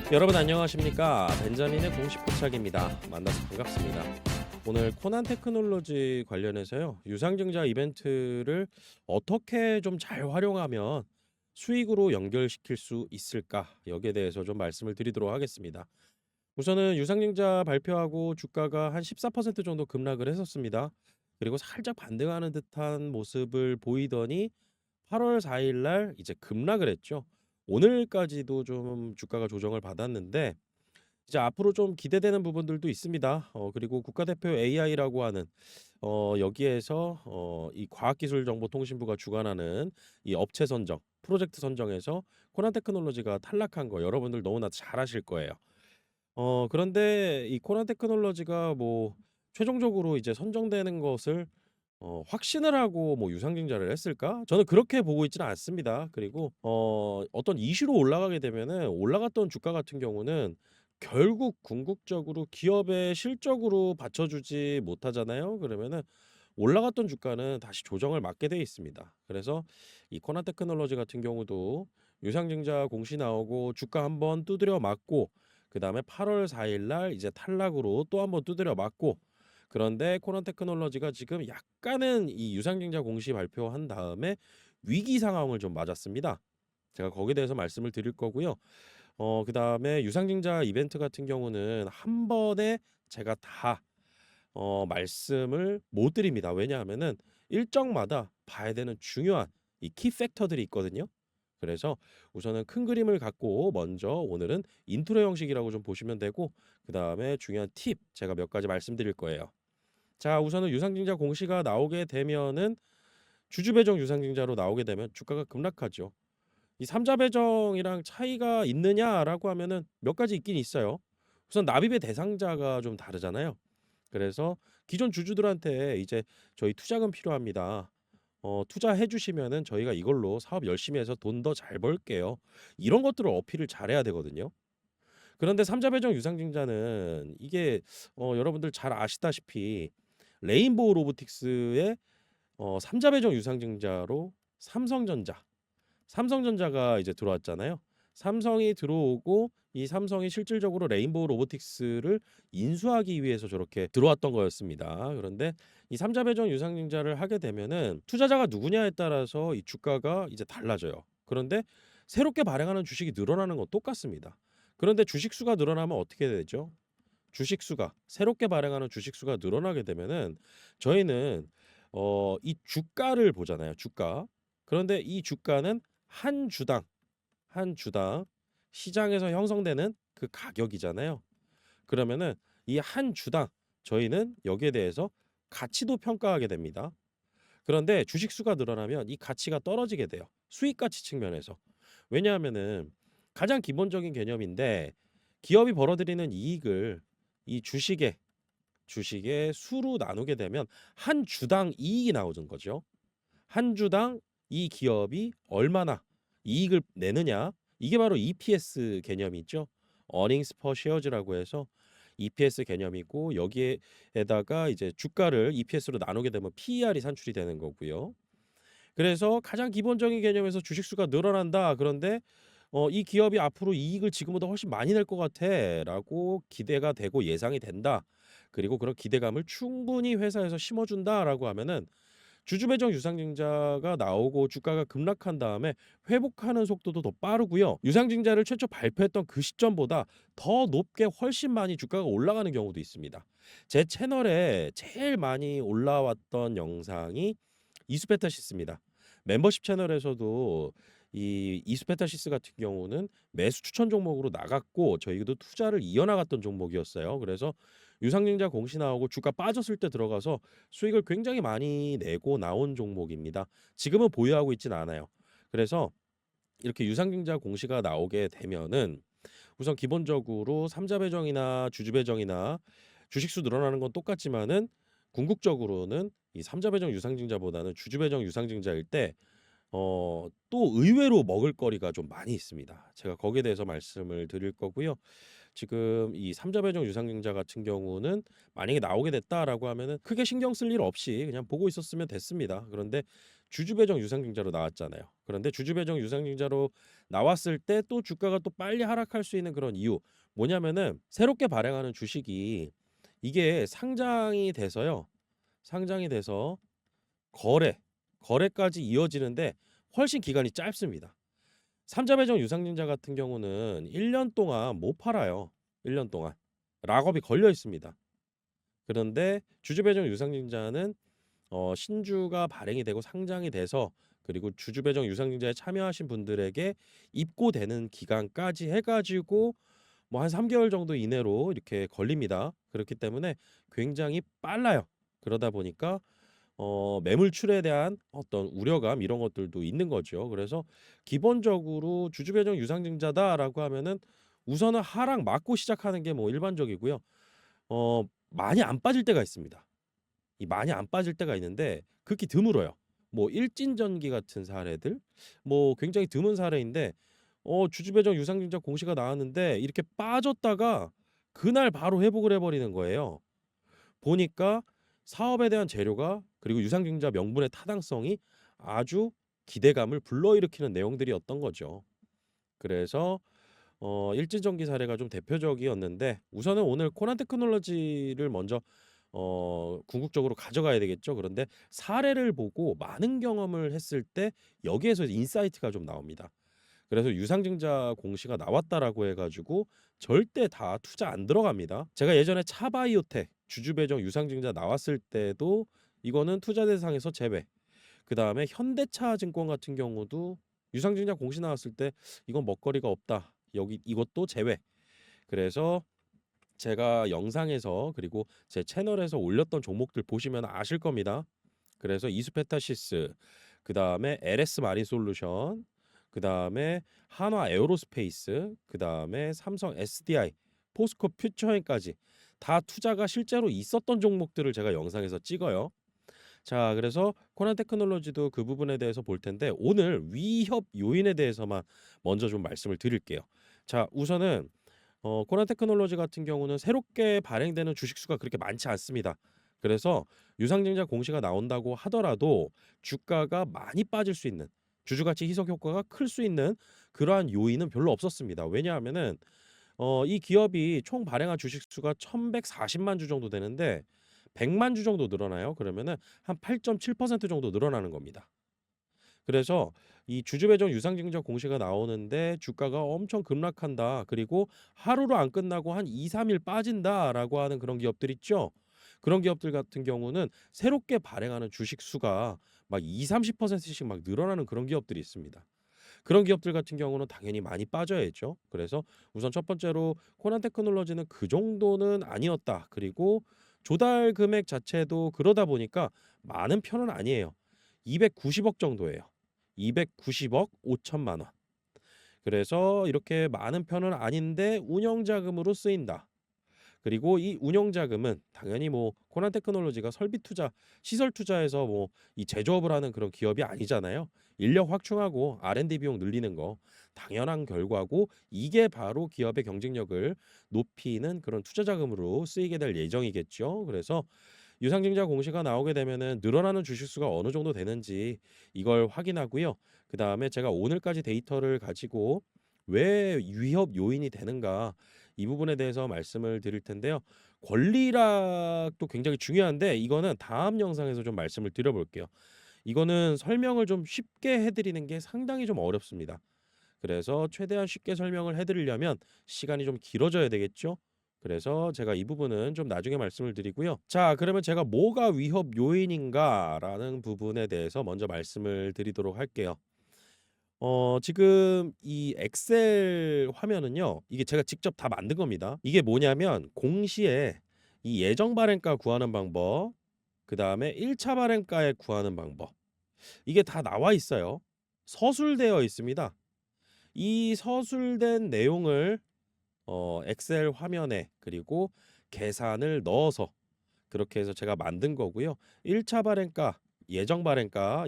여러분 안녕하십니까? 벤자민의 공식 포착입니다. 만나서 반갑습니다. 오늘 코난 테크놀로지 관련해서요. 유상증자 이벤트를 어떻게 좀 잘 활용하면 수익으로 연결시킬 수 있을까? 여기에 대해서 좀 말씀을 드리도록 하겠습니다. 우선은 유상증자 발표하고 주가가 한 14% 정도 급락을 했었습니다. 그리고 살짝 반등하는 듯한 모습을 보이더니 8월 4일 날 이제 급락을 했죠. 오늘까지도 좀 주가가 조정을 받았는데 이제 앞으로 좀 기대되는 부분들도 있습니다. 그리고 국가대표 AI라고 하는 여기에서 이 과학기술정보통신부가 주관하는 이 업체 선정, 프로젝트 선정에서 코난 테크놀로지가 탈락한 거 여러분들 너무나 잘 아실 거예요. 그런데 이 코난 테크놀로지가 뭐 최종적으로 이제 선정되는 것을 확신을 하고 뭐 유상증자를 했을까? 저는 그렇게 보고 있지는 않습니다. 그리고 어떤 이슈로 올라가게 되면은 올라갔던 주가 같은 경우는 결국 궁극적으로 기업의 실적으로 받쳐주지 못하잖아요. 그러면은 올라갔던 주가는 다시 조정을 맞게 돼 있습니다. 그래서 이 코나 테크놀로지 같은 경우도 유상증자 공시 나오고 주가 한번 두드려 맞고 그다음에 8월 4일 날 이제 탈락으로 또 한번 두드려 맞고 그런데 코난 테크놀로지가 지금 약간은 이 유상증자 공시 발표한 다음에 위기 상황을 좀 맞았습니다. 제가 거기에 대해서 말씀을 드릴 거고요. 그다음에 유상증자 이벤트 같은 경우는 한 번에 제가 다 말씀을 못 드립니다. 왜냐하면은 일정마다 봐야 되는 중요한 이 키 팩터들이 있거든요. 그래서 우선은 큰 그림을 갖고 먼저 오늘은 인트로 형식이라고 좀 보시면 되고 그다음에 중요한 팁 제가 몇 가지 말씀드릴 거예요. 자, 우선은 유상증자 공시가 나오게 되면은 주주 배정 유상증자로 나오게 되면 주가가 급락하죠. 이 삼자 배정이랑 차이가 있느냐라고 하면은 몇 가지 있긴 있어요. 우선 납입의 대상자가 좀 다르잖아요. 그래서 기존 주주들한테 이제 저희 투자금 필요합니다. 투자해 주시면은 저희가 이걸로 사업 열심히 해서 돈 더 잘 벌게요. 이런 것들을 어필을 잘해야 되거든요. 그런데 삼자 배정 유상증자는 이게 여러분들 잘 아시다시피 레인보우 로보틱스의 삼자 배정 유상증자로 삼성전자가 이제 들어왔잖아요. 삼성이 들어오고 이 삼성이 실질적으로 레인보우 로보틱스를 인수하기 위해서 저렇게 들어왔던 거였습니다. 그런데 이 삼자 배정 유상증자를 하게 되면은 투자자가 누구냐에 따라서 이 주가가 이제 달라져요. 그런데 새롭게 발행하는 주식이 늘어나는 건 똑같습니다. 그런데 주식 수가 늘어나면 어떻게 되죠? 주식 수가 새롭게 발행하는 주식 수가 늘어나게 되면은 저희는 이 주가를 보잖아요, 주가. 그런데 이 주가는 한 주당, 한 주당 시장에서 형성되는 그 가격이잖아요. 그러면은 이 한 주당 저희는 여기에 대해서 가치도 평가하게 됩니다. 그런데 주식 수가 늘어나면 이 가치가 떨어지게 돼요. 수익 가치 측면에서. 왜냐하면은 가장 기본적인 개념인데 기업이 벌어들이는 이익을 이 주식의 수로 나누게 되면 한 주당 이익이 나오는 거죠. 한 주당 이 기업이 얼마나 이익을 내느냐 이게 바로 EPS 개념이 있죠. Earnings per shares라고 해서 EPS 개념이고 여기에다가 이제 주가를 EPS로 나누게 되면 PER이 산출이 되는 거고요. 그래서 가장 기본적인 개념에서 주식 수가 늘어난다. 그런데 이 기업이 앞으로 이익을 지금보다 훨씬 많이 낼 것 같아라고 기대가 되고 예상이 된다. 그리고 그런 기대감을 충분히 회사에서 심어준다라고 하면은 주주 배정 유상증자가 나오고 주가가 급락한 다음에 회복하는 속도도 더 빠르고요. 유상증자를 최초 발표했던 그 시점보다 더 높게 훨씬 많이 주가가 올라가는 경우도 있습니다. 제 채널에 제일 많이 올라왔던 영상이 이수페타시스입니다. 멤버십 채널에서도 이 이수페타시스 같은 경우는 매수 추천 종목으로 나갔고 저희도 투자를 이어나갔던 종목이었어요. 그래서 유상증자 공시 나오고 주가 빠졌을 때 들어가서 수익을 굉장히 많이 내고 나온 종목입니다. 지금은 보유하고 있진 않아요. 그래서 이렇게 유상증자 공시가 나오게 되면은 우선 기본적으로 삼자 배정이나 주주 배정이나 주식수 늘어나는 건 똑같지만은 궁극적으로는 이 삼자 배정 유상증자보다는 주주 배정 유상증자일 때 또 의외로 먹을거리가 좀 많이 있습니다. 제가 거기에 대해서 말씀을 드릴 거고요. 지금 이 삼자 배정 유상증자 같은 경우는 만약에 나오게 됐다라고 하면은 크게 신경 쓸 일 없이 그냥 보고 있었으면 됐습니다. 그런데 주주 배정 유상증자로 나왔잖아요. 그런데 주주 배정 유상증자로 나왔을 때 또 주가가 또 빨리 하락할 수 있는 그런 이유 뭐냐면은 새롭게 발행하는 주식이 이게 상장이 돼서요. 상장이 돼서 거래, 거래까지 이어지는데 훨씬 기간이 짧습니다. 삼자 배정 유상증자 같은 경우는 1년 동안 못 팔아요. 1년 동안. 락업이 걸려 있습니다. 그런데 주주 배정 유상증자는 신주가 발행이 되고 상장이 돼서 그리고 주주 배정 유상증자에 참여하신 분들에게 입고되는 기간까지 해가지고 뭐 한 3개월 정도 이내로 이렇게 걸립니다. 그렇기 때문에 굉장히 빨라요. 그러다 보니까 매물출에 대한 어떤 우려감 이런 것들도 있는 거죠. 그래서 기본적으로 주주 배정 유상증자다라고 하면은 우선은 하락 맞고 시작하는 게 뭐 일반적이고요. 많이 안 빠질 때가 있습니다. 이 많이 안 빠질 때가 있는데 극히 드물어요. 뭐 일진전기 같은 사례들 뭐 굉장히 드문 사례인데 주주 배정 유상증자 공시가 나왔는데 이렇게 빠졌다가 그날 바로 회복을 해버리는 거예요. 보니까 사업에 대한 재료가 그리고 유상증자 명분의 타당성이 아주 기대감을 불러일으키는 내용들이었던 거죠. 그래서 일진전기 사례가 좀 대표적이었는데 우선은 오늘 코난 테크놀로지를 먼저 궁극적으로 가져가야 되겠죠. 그런데 사례를 보고 많은 경험을 했을 때 여기에서 인사이트가 좀 나옵니다. 그래서 유상증자 공시가 나왔다라고 해가지고 절대 다 투자 안 들어갑니다. 제가 예전에 차바이오텍 주주배정 유상증자 나왔을 때도 이거는 투자 대상에서 제외. 그 다음에 현대차증권 같은 경우도 유상증자 공시 나왔을 때 이건 먹거리가 없다. 여기 이것도 제외. 그래서 제가 영상에서 그리고 제 채널에서 올렸던 종목들 보시면 아실 겁니다. 그래서 이수페타시스, 그 다음에 LS 마린솔루션, 그 다음에 한화 에어로스페이스, 그 다음에 삼성 SDI, 포스코 퓨처엔까지 다 투자가 실제로 있었던 종목들을 제가 영상에서 찍어요. 자, 그래서 코난 테크놀로지도 그 부분에 대해서 볼 텐데 오늘 위협 요인에 대해서만 먼저 좀 말씀을 드릴게요. 자, 우선은 코난 테크놀로지 같은 경우는 새롭게 발행되는 주식 수가 그렇게 많지 않습니다. 그래서 유상증자 공시가 나온다고 하더라도 주가가 많이 빠질 수 있는 주주가치 희석 효과가 클 수 있는 그러한 요인은 별로 없었습니다. 왜냐하면은 이 기업이 총 발행한 주식 수가 1140만 주 정도 되는데 100만 주 정도 늘어나요. 그러면은 한 8.7% 정도 늘어나는 겁니다. 그래서 이 주주 배정 유상증자 공시가 나오는데 주가가 엄청 급락한다. 그리고 하루로 안 끝나고 한 2, 3일 빠진다라고 하는 그런 기업들 있죠. 그런 기업들 같은 경우는 새롭게 발행하는 주식 수가 막 2, 30%씩 막 늘어나는 그런 기업들이 있습니다. 그런 기업들 같은 경우는 당연히 많이 빠져야죠. 그래서 우선 첫 번째로 코난 테크놀로지는 그 정도는 아니었다. 그리고 조달 금액 자체도 그러다 보니까 많은 편은 아니에요. 290억 정도예요. 290억 5천만 원. 그래서 이렇게 많은 편은 아닌데 운영 자금으로 쓰인다. 그리고 이 운영 자금은 당연히 뭐 코난 테크놀로지가 설비 투자, 시설 투자해서 뭐 이 제조업을 하는 그런 기업이 아니잖아요. 인력 확충하고 R&D 비용 늘리는 거 당연한 결과고 이게 바로 기업의 경쟁력을 높이는 그런 투자 자금으로 쓰이게 될 예정이겠죠. 그래서 유상증자 공시가 나오게 되면은 늘어나는 주식 수가 어느 정도 되는지 이걸 확인하고요. 그다음에 제가 오늘까지 데이터를 가지고 왜 위협 요인이 되는가 이 부분에 대해서 말씀을 드릴 텐데요. 권리락도 굉장히 중요한데 이거는 다음 영상에서 좀 말씀을 드려볼게요. 이거는 설명을 좀 쉽게 해드리는 게 상당히 좀 어렵습니다. 그래서 최대한 쉽게 설명을 해드리려면 시간이 좀 길어져야 되겠죠. 그래서 제가 이 부분은 좀 나중에 말씀을 드리고요. 자, 그러면 제가 뭐가 위협 요인인가라는 부분에 대해서 먼저 말씀을 드리도록 할게요. 지금 이 엑셀 화면은요. 이게 제가 직접 다 만든 겁니다. 이게 뭐냐면 공시에 이 예정 발행가 구하는 방법, 그다음에 1차 발행가에 구하는 방법. 이게 다 나와 있어요. 서술되어 있습니다. 이 서술된 내용을 엑셀 화면에 그리고 계산을 넣어서 그렇게 해서 제가 만든 거고요. 1차 발행가 예정 발행가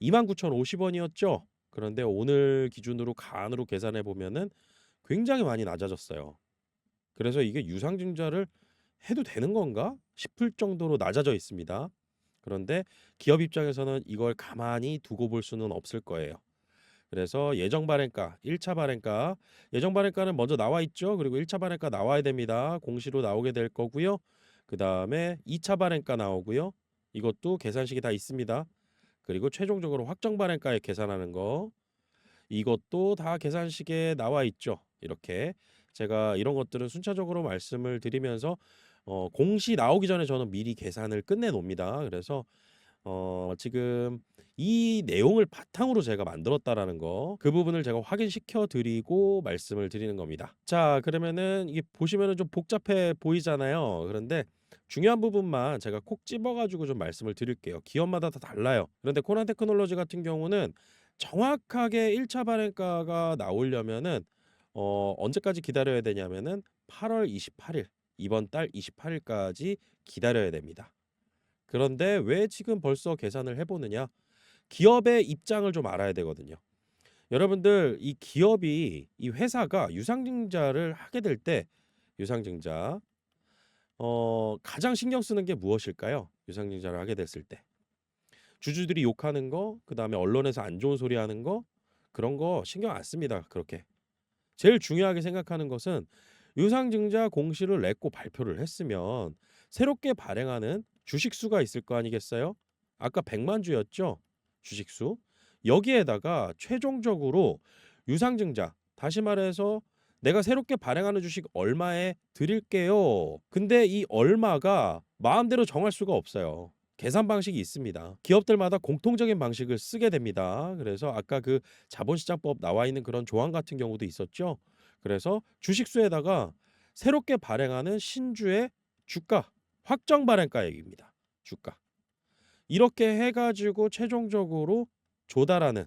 29,050원이었죠. 그런데 오늘 기준으로 간으로 계산해 보면은 굉장히 많이 낮아졌어요. 그래서 이게 유상증자를 해도 되는 건가 싶을 정도로 낮아져 있습니다. 그런데 기업 입장에서는 이걸 가만히 두고 볼 수는 없을 거예요. 그래서 예정 발행가, 1차 발행가, 예정 발행가는 먼저 나와 있죠. 그리고 1차 발행가 나와야 됩니다. 공시로 나오게 될 거고요. 그다음에 2차 발행가 나오고요. 이것도 계산식이 다 있습니다. 그리고 최종적으로 확정 발행가에 계산하는 거 이것도 다 계산식에 나와 있죠. 이렇게 제가 이런 것들은 순차적으로 말씀을 드리면서 공시 나오기 전에 저는 미리 계산을 끝내 놓습니다. 그래서 지금 이 내용을 바탕으로 제가 만들었다라는 거, 그 부분을 제가 확인시켜 드리고 말씀을 드리는 겁니다. 자, 그러면은 이게 보시면은 좀 복잡해 보이잖아요. 그런데 중요한 부분만 제가 콕 집어 가지고 좀 말씀을 드릴게요. 기업마다 다 달라요. 그런데 코난 테크놀로지 같은 경우는 정확하게 1차 발행가가 나오려면은 언제까지 기다려야 되냐면은 8월 28일, 이번 달 28일까지 기다려야 됩니다. 그런데 왜 지금 벌써 계산을 해보느냐? 기업의 입장을 좀 알아야 되거든요. 여러분들 이 기업이 이 회사가 유상증자를 하게 될 때 유상증자 가장 신경 쓰는 게 무엇일까요? 유상증자를 하게 됐을 때 주주들이 욕하는 거, 그다음에 언론에서 안 좋은 소리 하는 거 그런 거 신경 안 씁니다. 그렇게 제일 중요하게 생각하는 것은 유상증자 공시를 냈고 발표를 했으면 새롭게 발행하는 주식수가 있을 거 아니겠어요? 아까 100만 주였죠? 주식수. 여기에다가 최종적으로 유상증자, 다시 말해서 내가 새롭게 발행하는 주식 얼마에 드릴게요. 근데 이 얼마가 마음대로 정할 수가 없어요. 계산 방식이 있습니다. 기업들마다 공통적인 방식을 쓰게 됩니다. 그래서 아까 그 자본시장법 나와 있는 그런 조항 같은 경우도 있었죠. 그래서 주식수에다가 새롭게 발행하는 신주의 주가, 확정 발행가액입니다. 주가. 이렇게 해가지고 최종적으로 조달하는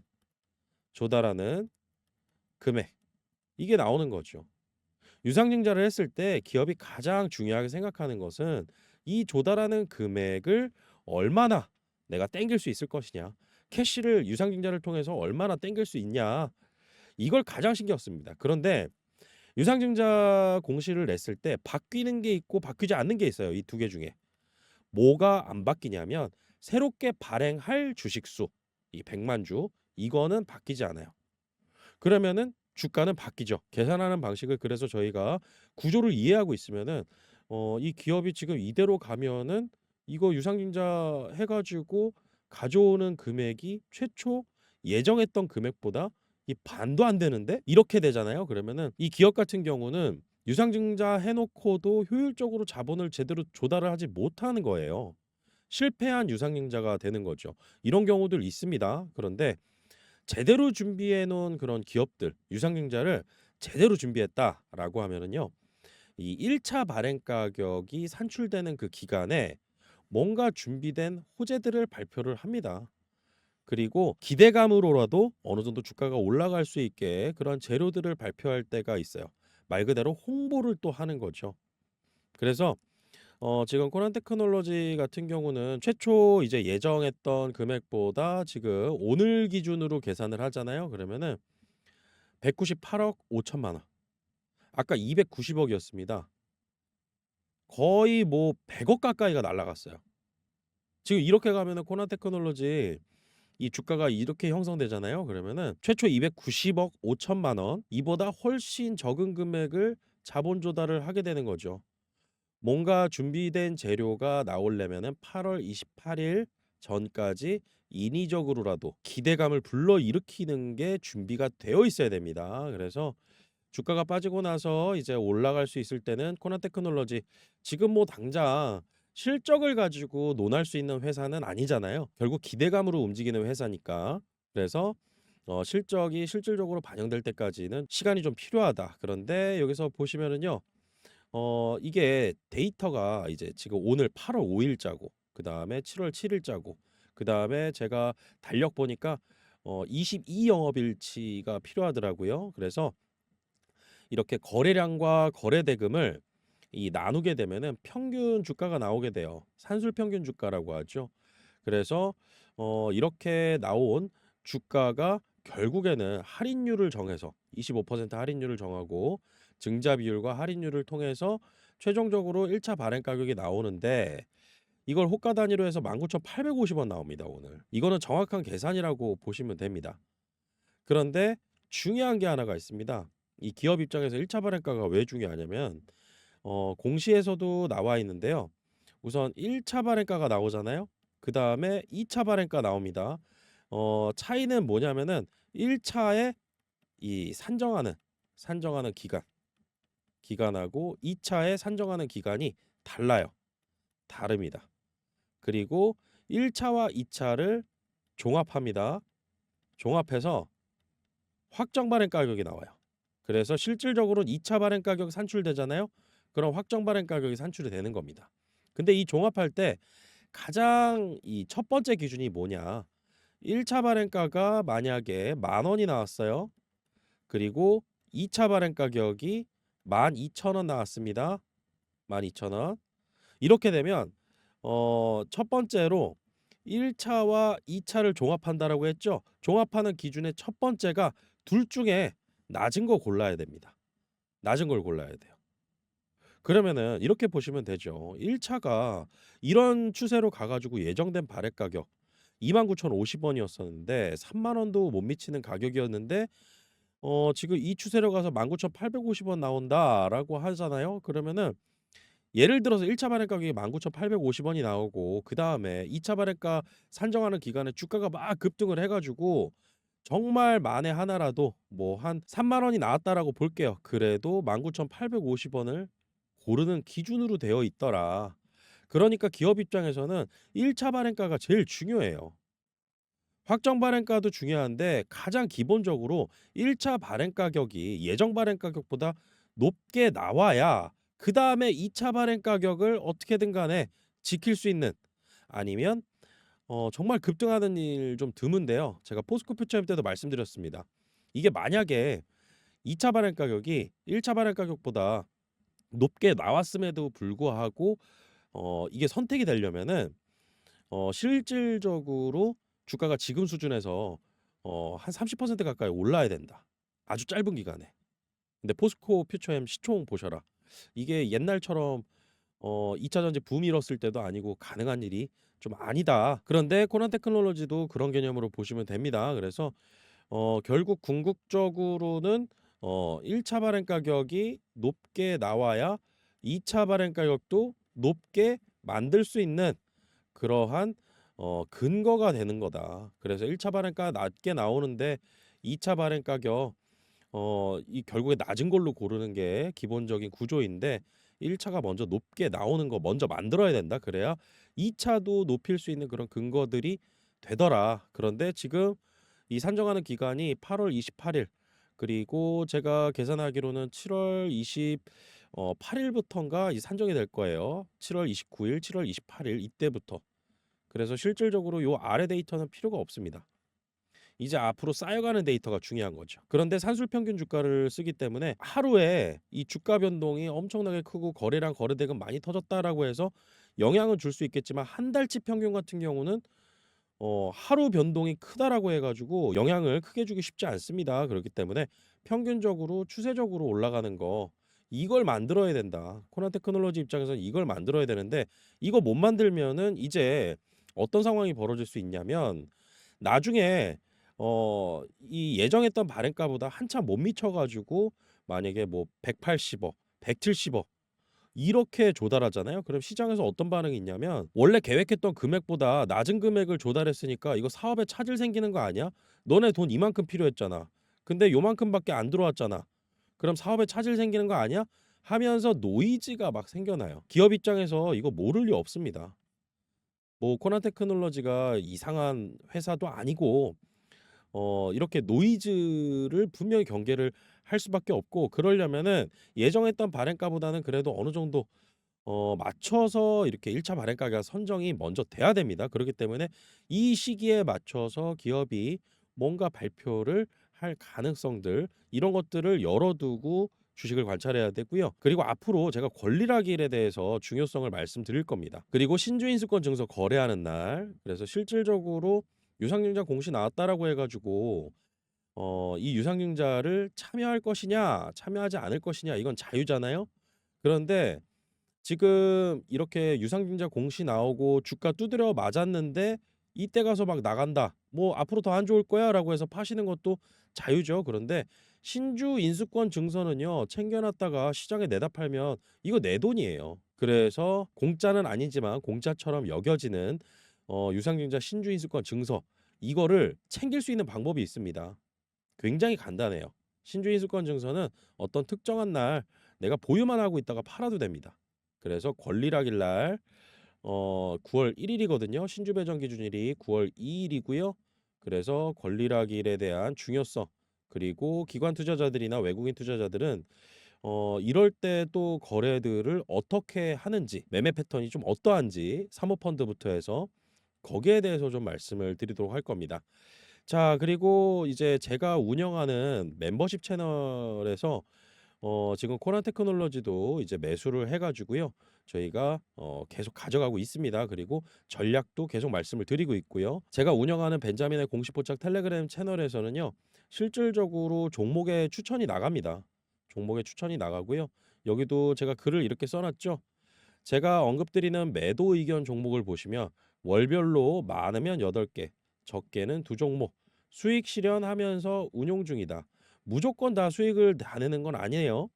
금액 이게 나오는 거죠. 유상증자를 했을 때 기업이 가장 중요하게 생각하는 것은 이 조달하는 금액을 얼마나 내가 땡길 수 있을 것이냐. 캐시를 유상증자를 통해서 얼마나 땡길 수 있냐. 이걸 가장 신경 씁니다. 그런데 유상증자 공시를 냈을 때 바뀌는 게 있고 바뀌지 않는 게 있어요. 이 두 개 중에. 뭐가 안 바뀌냐면 새롭게 발행할 주식수 이 100만 주 이거는 바뀌지 않아요. 그러면은 주가는 바뀌죠. 계산하는 방식을 그래서 저희가 구조를 이해하고 있으면은 이 기업이 지금 이대로 가면은 이거 유상증자 해가지고 가져오는 금액이 최초 예정했던 금액보다 이 반도 안 되는데 이렇게 되잖아요. 그러면은 이 기업 같은 경우는 유상증자 해놓고도 효율적으로 자본을 제대로 조달을 하지 못하는 거예요. 실패한 유상증자가 되는 거죠. 이런 경우들 있습니다. 그런데 제대로 준비해 놓은 그런 기업들 유상증자를 제대로 준비했다라고 하면은요. 이 1차 발행 가격이 산출되는 그 기간에 뭔가 준비된 호재들을 발표를 합니다. 그리고 기대감으로라도 어느 정도 주가가 올라갈 수 있게 그런 재료들을 발표할 때가 있어요. 말 그대로 홍보를 또 하는 거죠. 그래서 지금 코난 테크놀로지 같은 경우는 최초 이제 예정했던 금액보다 지금 오늘 기준으로 계산을 하잖아요. 그러면은 198억 5천만 원. 아까 290억이었습니다. 거의 뭐 100억 가까이가 날라갔어요. 지금 이렇게 가면은 코난 테크놀로지 이 주가가 이렇게 형성되잖아요. 그러면은 최초 290억 5천만 원 이보다 훨씬 적은 금액을 자본 조달을 하게 되는 거죠. 뭔가 준비된 재료가 나오려면은 8월 28일 전까지 인위적으로라도 기대감을 불러일으키는 게 준비가 되어 있어야 됩니다. 그래서 주가가 빠지고 나서 이제 올라갈 수 있을 때는 코난 테크놀로지 지금 뭐 당장 실적을 가지고 논할 수 있는 회사는 아니잖아요. 결국 기대감으로 움직이는 회사니까. 그래서 실적이 실질적으로 반영될 때까지는 시간이 좀 필요하다. 그런데 여기서 보시면은요. 이게 데이터가 이제 지금 오늘 8월 5일자고 그다음에 7월 7일자고 그다음에 제가 달력 보니까 22 영업일치가 필요하더라고요. 그래서 이렇게 거래량과 거래 대금을 이 나누게 되면은 평균 주가가 나오게 돼요. 산술 평균 주가라고 하죠. 그래서 이렇게 나온 주가가 결국에는 할인율을 정해서 25% 할인율을 정하고 증자 비율과 할인율을 통해서 최종적으로 1차 발행 가격이 나오는데 이걸 호가 단위로 해서 19,850원 나옵니다, 오늘. 이거는 정확한 계산이라고 보시면 됩니다. 그런데 중요한 게 하나가 있습니다. 이 기업 입장에서 1차 발행가가 왜 중요하냐면 공시에서도 나와 있는데요. 우선 1차 발행가가 나오잖아요. 그다음에 2차 발행가 나옵니다. 차이는 뭐냐면은 1차에 이 산정하는 기간하고 2차에 산정하는 기간이 달라요. 다릅니다. 그리고 1차와 2차를 종합합니다. 종합해서 확정 발행 가격이 나와요. 그래서 실질적으로 2차 발행 가격 산출되잖아요. 그럼 확정 발행 가격이 산출이 되는 겁니다. 근데 이 종합할 때 가장 이 첫 번째 기준이 뭐냐? 1차 발행가가 만약에 10,000원이 나왔어요. 그리고 2차 발행 가격이 12,000원 나왔습니다. 12,000원. 이렇게 되면 첫 번째로 1차와 2차를 종합한다라고 했죠. 종합하는 기준의 첫 번째가 둘 중에 낮은 거 골라야 됩니다. 낮은 걸 골라야 돼요. 그러면은 이렇게 보시면 되죠. 1차가 이런 추세로 가가지고 예정된 발행 가격 29,050원이었었는데 3만 원도 못 미치는 가격이었는데 지금 이 추세로 가서 19,850원 나온다라고 하잖아요. 그러면은 예를 들어서 1차 발행 가격이 19,850원이 나오고 그다음에 2차 발행가 산정하는 기간에 주가가 막 급등을 해 가지고 정말 만에 하나라도 뭐 한 3만 원이 나왔다라고 볼게요. 그래도 19,850원을 고르는 기준으로 되어 있더라. 그러니까 기업 입장에서는 1차 발행가가 제일 중요해요. 확정 발행가도 중요한데 가장 기본적으로 1차 발행 가격이 예정 발행 가격보다 높게 나와야 그다음에 2차 발행 가격을 어떻게든 간에 지킬 수 있는 아니면 정말 급등하는 일 좀 드문데요. 제가 포스코 퓨처엠 때도 말씀드렸습니다. 이게 만약에 2차 발행 가격이 1차 발행 가격보다 높게 나왔음에도 불구하고 이게 선택이 되려면은 실질적으로 주가가 지금 수준에서 한 30% 가까이 올라야 된다. 아주 짧은 기간에. 근데 포스코 퓨처엠 시총 보셔라. 이게 옛날처럼 2차 전지 붐 일었을 때도 아니고 가능한 일이 좀 아니다. 그런데 코난 테크놀로지도 그런 개념으로 보시면 됩니다. 그래서 결국 궁극적으로는 1차 발행 가격이 높게 나와야 2차 발행 가격도 높게 만들 수 있는 그러한 근거가 되는 거다. 그래서 1차 발행가 낮게 나오는데 2차 발행 가격 이 결국에 낮은 걸로 고르는 게 기본적인 구조인데 1차가 먼저 높게 나오는 거 먼저 만들어야 된다. 그래야 2차도 높일 수 있는 그런 근거들이 되더라. 그런데 지금 이 산정하는 기간이 8월 28일 그리고 제가 계산하기로는 7월 28일부터인가 이 산정이 될 거예요. 7월 29일, 7월 28일 이때부터. 그래서 실질적으로 요 아래 데이터는 필요가 없습니다. 이제 앞으로 쌓여가는 데이터가 중요한 거죠. 그런데 산술평균 주가를 쓰기 때문에 하루에 이 주가 변동이 엄청나게 크고 거래량 거래대금 많이 터졌다라고 해서 영향은 줄 수 있겠지만 한 달치 평균 같은 경우는 하루 변동이 크다라고 해가지고 영향을 크게 주기 쉽지 않습니다. 그렇기 때문에 평균적으로 추세적으로 올라가는 거 이걸 만들어야 된다. 코난 테크놀로지 입장에서는 이걸 만들어야 되는데 이거 못 만들면은 이제 어떤 상황이 벌어질 수 있냐면 나중에 이 예정했던 발행가보다 한참 못 미쳐가지고 만약에 뭐 180억, 170억 이렇게 조달하잖아요. 그럼 시장에서 어떤 반응이 있냐면 원래 계획했던 금액보다 낮은 금액을 조달했으니까 이거 사업에 차질 생기는 거 아니야? 너네 돈 이만큼 필요했잖아. 근데 요만큼밖에 안 들어왔잖아. 그럼 사업에 차질 생기는 거 아니야? 하면서 노이즈가 막 생겨나요. 기업 입장에서 이거 모를 리 없습니다. 뭐 코난 테크놀로지가 이상한 회사도 아니고 이렇게 노이즈를 분명히 경계를 할 수밖에 없고 그러려면은 예정했던 발행가보다는 그래도 어느 정도 맞춰서 이렇게 1차 발행가가 선정이 먼저 돼야 됩니다. 그렇기 때문에 이 시기에 맞춰서 기업이 뭔가 발표를 할 가능성들 이런 것들을 열어두고 주식을 관찰해야 되고요. 그리고 앞으로 제가 권리락일에 대해서 중요성을 말씀드릴 겁니다. 그리고 신주인수권 증서 거래하는 날, 그래서 실질적으로 유상증자 공시 나왔다라고 해가지고 이 유상증자를 참여할 것이냐, 참여하지 않을 것이냐, 이건 자유잖아요. 그런데 지금 이렇게 유상증자 공시 나오고 주가 두드려 맞았는데 이때 가서 막 나간다. 뭐 앞으로 더 안 좋을 거야라고 해서 파시는 것도 자유죠. 그런데 신주 인수권 증서는요. 챙겨놨다가 시장에 내다 팔면 이거 내 돈이에요. 그래서 공짜는 아니지만 공짜처럼 여겨지는 유상증자 신주 인수권 증서 이거를 챙길 수 있는 방법이 있습니다. 굉장히 간단해요. 신주 인수권 증서는 어떤 특정한 날 내가 보유만 하고 있다가 팔아도 됩니다. 그래서 권리락일 날 9월 1일이거든요. 신주 배정 기준일이 9월 2일이고요. 그래서 권리락일에 대한 중요성 그리고 기관 투자자들이나 외국인 투자자들은 이럴 때 또 거래들을 어떻게 하는지 매매 패턴이 좀 어떠한지 사모펀드부터 해서 거기에 대해서 좀 말씀을 드리도록 할 겁니다. 자, 그리고 이제 제가 운영하는 멤버십 채널에서 지금 코난 테크놀로지도 이제 매수를 해 가지고요. 저희가 계속 가져가고 있습니다. 그리고 전략도 계속 말씀을 드리고 있고요. 제가 운영하는 벤자민의 공식 포착 텔레그램 채널에서는요. 실질적으로 종목의 추천이 나갑니다. 종목의 추천이 나가고요. 여기도 제가 글을 이렇게 써 놨죠. 제가 언급드리는 매도 의견 종목을 보시면 월별로 많으면 8개, 적게는 2종목, 수익 실현하면서 운용 중이다. 무조건 다 수익을 다 내는 건 아니에요.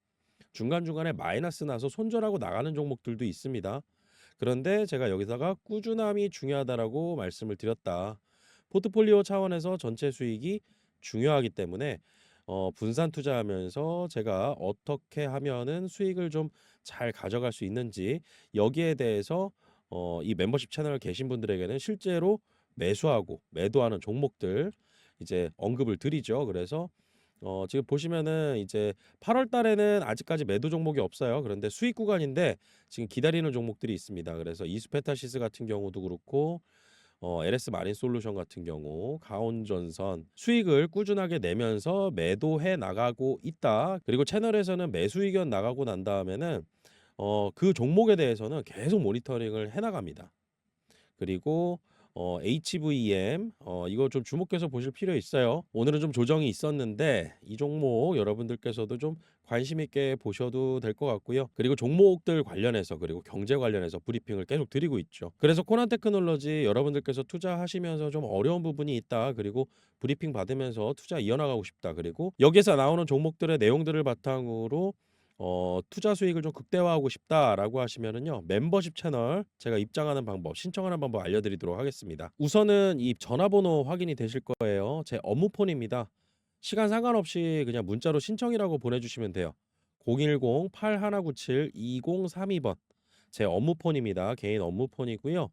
중간중간에 마이너스 나서 손절하고 나가는 종목들도 있습니다. 그런데 제가 여기다가 꾸준함이 중요하다라고 말씀을 드렸다. 포트폴리오 차원에서 전체 수익이 중요하기 때문에 분산 투자하면서 제가 어떻게 하면은 수익을 좀 잘 가져갈 수 있는지 여기에 대해서 이 멤버십 채널 계신 분들에게는 실제로 매수하고 매도하는 종목들 이제 언급을 드리죠. 그래서 지금 보시면은 이제 8월 달에는 아직까지 매도 종목이 없어요. 그런데 수익 구간인데 지금 기다리는 종목들이 있습니다. 그래서 이수페타시스 같은 경우도 그렇고 LS 마린 솔루션 같은 경우 가온전선 수익을 꾸준하게 내면서 매도해 나가고 있다. 그리고 채널에서는 매수 의견 나가고 난 다음에는 그 종목에 대해서는 계속 모니터링을 해 나갑니다. 그리고 HVM 이거 좀 주목해서 보실 필요 있어요. 오늘은 좀 조정이 있었는데 이 종목 여러분들께서도 좀 관심 있게 보셔도 될 것 같고요. 그리고 종목들 관련해서 그리고 경제 관련해서 브리핑을 계속 드리고 있죠. 그래서 코난 테크놀로지 여러분들께서 투자하시면서 좀 어려운 부분이 있다. 그리고 브리핑 받으면서 투자 이어나가고 싶다. 그리고 여기서 나오는 종목들의 내용들을 바탕으로 투자 수익을 좀 극대화하고 싶다라고 하시면은요. 멤버십 채널 제가 입장하는 방법, 신청하는 방법 알려드리도록 하겠습니다. 우선은 이 전화번호 확인이 되실 거예요. 제 업무폰입니다. 시간 상관없이 그냥 문자로 신청이라고 보내주시면 돼요. 010-8197-2032번 제 업무폰입니다. 개인 업무폰이고요.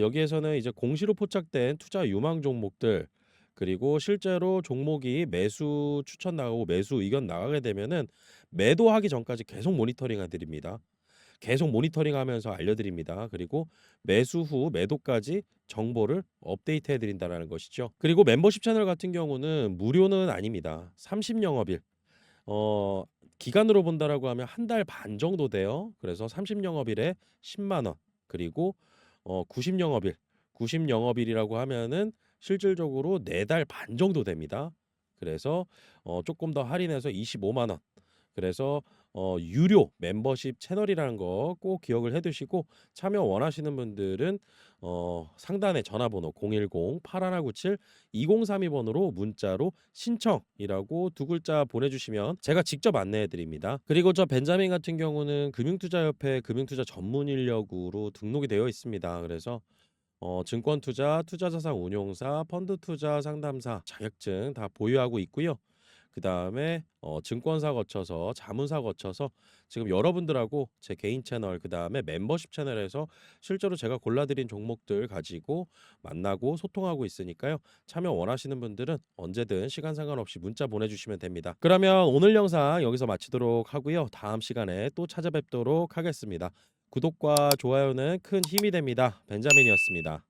여기에서는 이제 공시로 포착된 투자 유망 종목들 그리고 실제로 종목이 매수 추천 나가고 매수 의견 나가게 되면은 매도하기 전까지 계속 모니터링 해드립니다. 계속 모니터링하면서 알려드립니다. 그리고 매수 후 매도까지 정보를 업데이트 해드린다는 것이죠. 그리고 멤버십 채널 같은 경우는 무료는 아닙니다. 30영업일 기간으로 본다라고 하면 한 달 반 정도 돼요. 그래서 30영업일에 10만 원 그리고 90영업일 90영업일이라고 하면은 실질적으로 4달 반 정도 됩니다. 그래서 조금 더 할인해서 25만 원. 그래서 유료 멤버십 채널이라는 거 꼭 기억을 해두시고 참여 원하시는 분들은 상단에 전화번호 010-8197-2032번으로 문자로 신청이라고 2글자 보내주시면 제가 직접 안내해드립니다. 그리고 저 벤자민 같은 경우는 금융투자협회 금융투자 전문 인력으로 등록이 되어 있습니다. 그래서 증권투자, 투자자산 운용사, 펀드투자 상담사 자격증 다 보유하고 있고요. 그 다음에 증권사 거쳐서 자문사 거쳐서 지금 여러분들하고 제 개인 채널 그 다음에 멤버십 채널에서 실제로 제가 골라드린 종목들 가지고 만나고 소통하고 있으니까요. 참여 원하시는 분들은 언제든 시간 상관없이 문자 보내주시면 됩니다. 그러면 오늘 영상 여기서 마치도록 하고요. 다음 시간에 또 찾아뵙도록 하겠습니다. 구독과 좋아요는 큰 힘이 됩니다. 벤자민이었습니다.